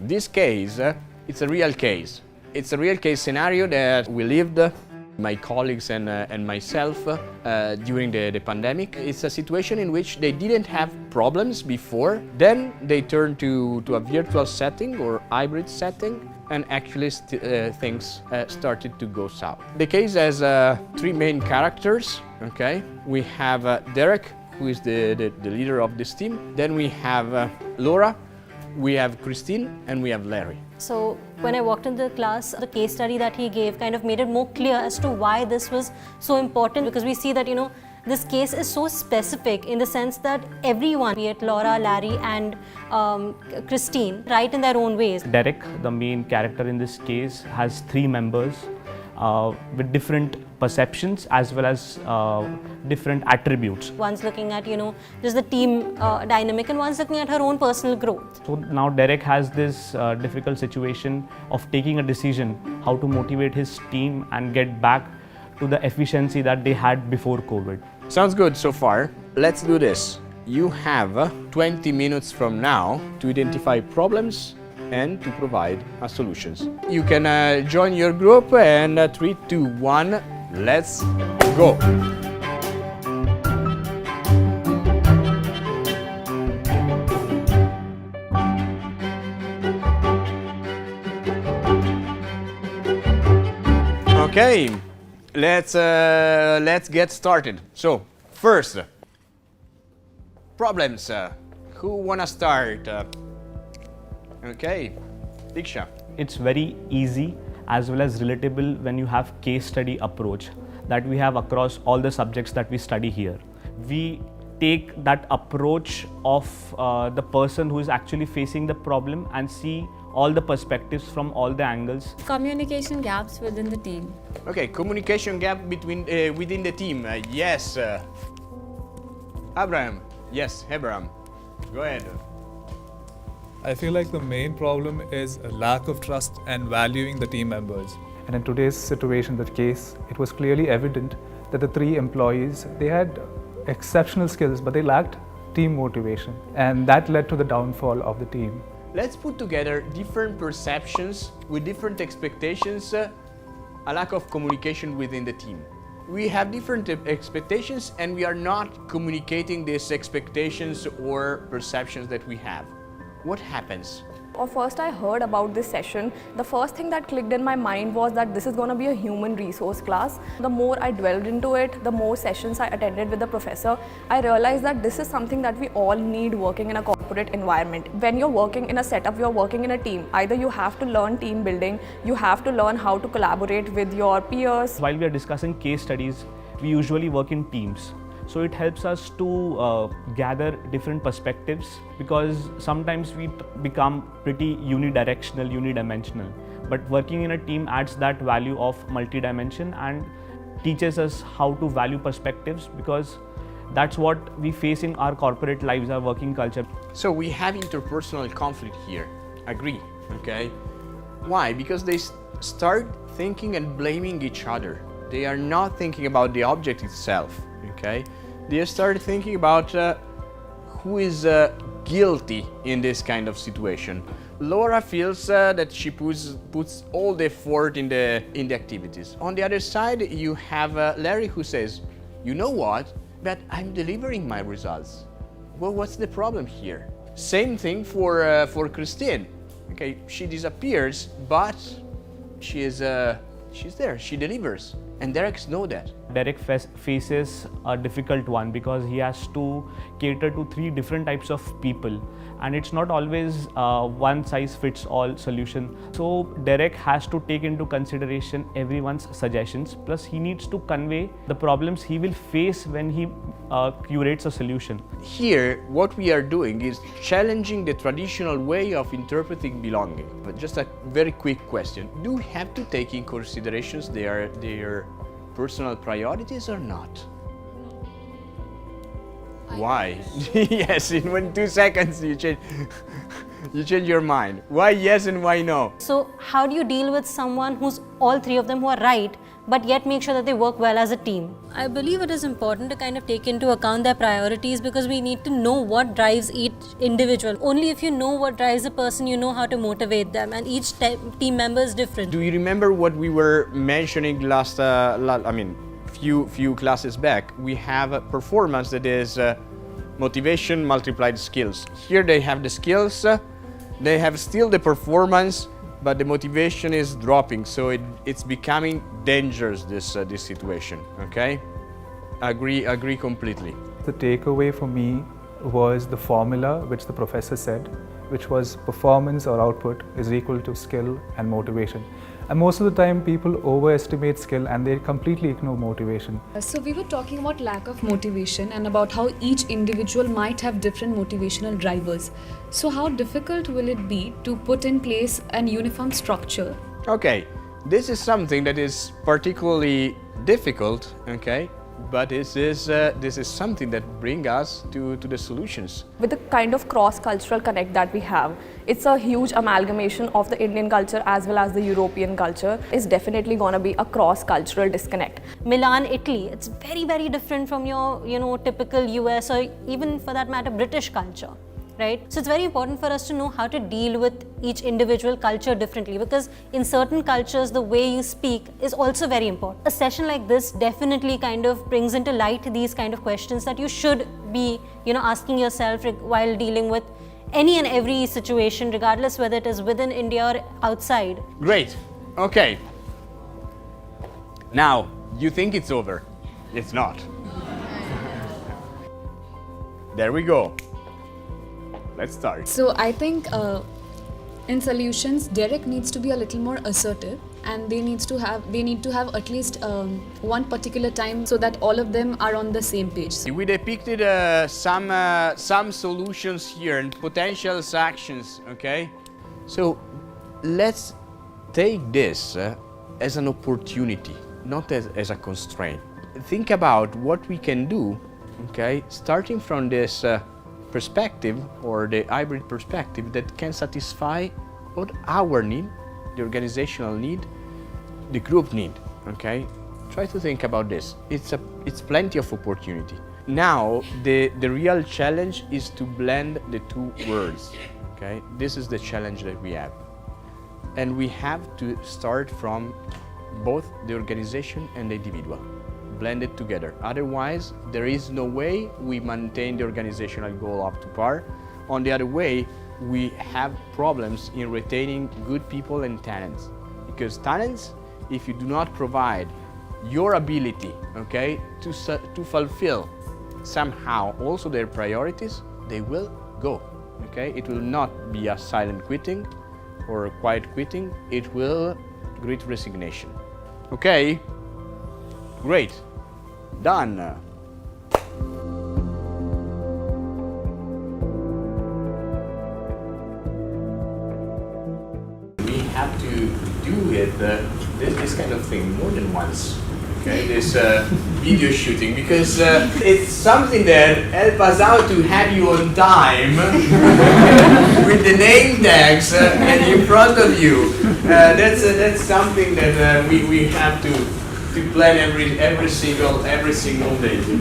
This case, it's a real case. It's a real case scenario that we lived, my colleagues and myself, during the pandemic. It's a situation in which they didn't have problems before. Then they turned to a virtual setting or hybrid setting, and actually things started to go south. The case has three main characters. Okay, we have Derek, who is the leader of this team. Then we have Laura, we have Christine, and we have Larry. So when I walked into the class, the case study that he gave kind of made it more clear as to why this was so important, because we see that, you know, this case is so specific in the sense that everyone, be it Laura, Larry and Christine, write in their own ways. Derek, the main character in this case, has three members with different perceptions as well as different attributes. One's looking at, you know, just the team dynamic, and one's looking at her own personal growth. So now Derek has this difficult situation of taking a decision how to motivate his team and get back to the efficiency that they had before COVID. Sounds good so far. Let's do this. You have 20 minutes from now to identify problems and to provide solutions. You can join your group, and 3, 2, 1, let's go. Okay, let's get started. So first, problems. Who wanna start? Okay, Diksha. It's very easy as well as relatable when you have case study approach that we have across all the subjects that we study here. We take that approach of the person who is actually facing the problem and see all the perspectives from all the angles. Communication gaps within the team. Okay, communication gap between within the team. Yes. Abraham. Yes, Abraham. Go ahead. I feel like the main problem is a lack of trust and valuing the team members. And in today's situation, the case, it was clearly evident that the three employees, they had exceptional skills, but they lacked team motivation. And that led to the downfall of the team. Let's put together different perceptions with different expectations, a lack of communication within the team. We have different expectations, and we are not communicating these expectations or perceptions that we have. What happens? First I heard about this session, the first thing that clicked in my mind was that this is going to be a human resource class. The more I dwelled into it, the more sessions I attended with the professor, I realized that this is something that we all need working in a corporate environment. When you're working in a setup, you're working in a team. Either you have to learn team building, you have to learn how to collaborate with your peers. While we are discussing case studies, we usually work in teams. So it helps us to gather different perspectives, because sometimes we become pretty unidirectional, unidimensional. But working in a team adds that value of multi-dimension and teaches us how to value perspectives, because that's what we face in our corporate lives, our working culture. So we have interpersonal conflict here. Agree, okay? Why? Because they start thinking and blaming each other. They are not thinking about the object itself, okay? They start thinking about who is guilty in this kind of situation. Laura feels that she puts all the effort in the activities. On the other side, you have Larry, who says, you know what, but I'm delivering my results. Well, what's the problem here? Same thing for Christine. Okay, she disappears, but she's there, she delivers. And Derek knows that. Derek faces a difficult one because he has to cater to three different types of people, and it's not always one size fits all solution. So Derek has to take into consideration everyone's suggestions, plus he needs to convey the problems he will face when he curates a solution. Here, what we are doing is challenging the traditional way of interpreting belonging. But just a very quick question. Do we have to take in considerations their personal priorities or not? Why? Yes, in 2 seconds you change your mind. Why yes and why no? So how do you deal with someone who's all three of them who are right, but yet make sure that they work well as a team. I believe it is important to kind of take into account their priorities, because we need to know what drives each individual. Only if you know what drives a person, you know how to motivate them, and each team member is different. Do you remember what we were mentioning few classes back? We have a performance that is motivation multiplied skills. Here they have the skills, they have still the performance, but the motivation is dropping, so it's becoming dangerous, this situation, okay? Agree completely. The takeaway for me was the formula which the professor said, which was performance or output is equal to skill and motivation. And most of the time people overestimate skill and they completely ignore motivation. So we were talking about lack of motivation and about how each individual might have different motivational drivers. So how difficult will it be to put in place an uniform structure? Okay, this is something that is particularly difficult, okay? But this is something that brings us to the solutions. With the kind of cross-cultural connect that we have, it's a huge amalgamation of the Indian culture as well as the European culture. It's definitely going to be a cross-cultural disconnect. Milan, Italy, it's very, very different from your, typical US or even for that matter, British culture. Right? So it's very important for us to know how to deal with each individual culture differently, because in certain cultures the way you speak is also very important. A session like this definitely kind of brings into light these kind of questions that you should be asking yourself while dealing with any and every situation, regardless whether it is within India or outside. Great. Okay. Now, you think it's over. It's not. There we go. Let's start. So I think in solutions, Derek needs to be a little more assertive, and they need to have at least one particular time so that all of them are on the same page. We depicted some solutions here and potential actions, okay? So let's take this as an opportunity, not as a constraint. Think about what we can do, okay, starting from this perspective or the hybrid perspective that can satisfy both our need, the organizational need, the group need, okay? Try to think about this. It's plenty of opportunity. Now, the real challenge is to blend the two worlds, okay? This is the challenge that we have. And we have to start from both the organization and the individual. Blend it together. Otherwise, there is no way we maintain the organizational goal up to par. On the other way, we have problems in retaining good people and talents. Because talents, if you do not provide your ability, okay, to fulfill somehow also their priorities, they will go, okay? It will not be a silent quitting or a quiet quitting. It will great resignation. Okay? Great. Done. We have to do it, this kind of thing more than once. Okay, this video shooting, because it's something that helps us out to have you on time with the name tags and in front of you. That's something that we have to plan every single day.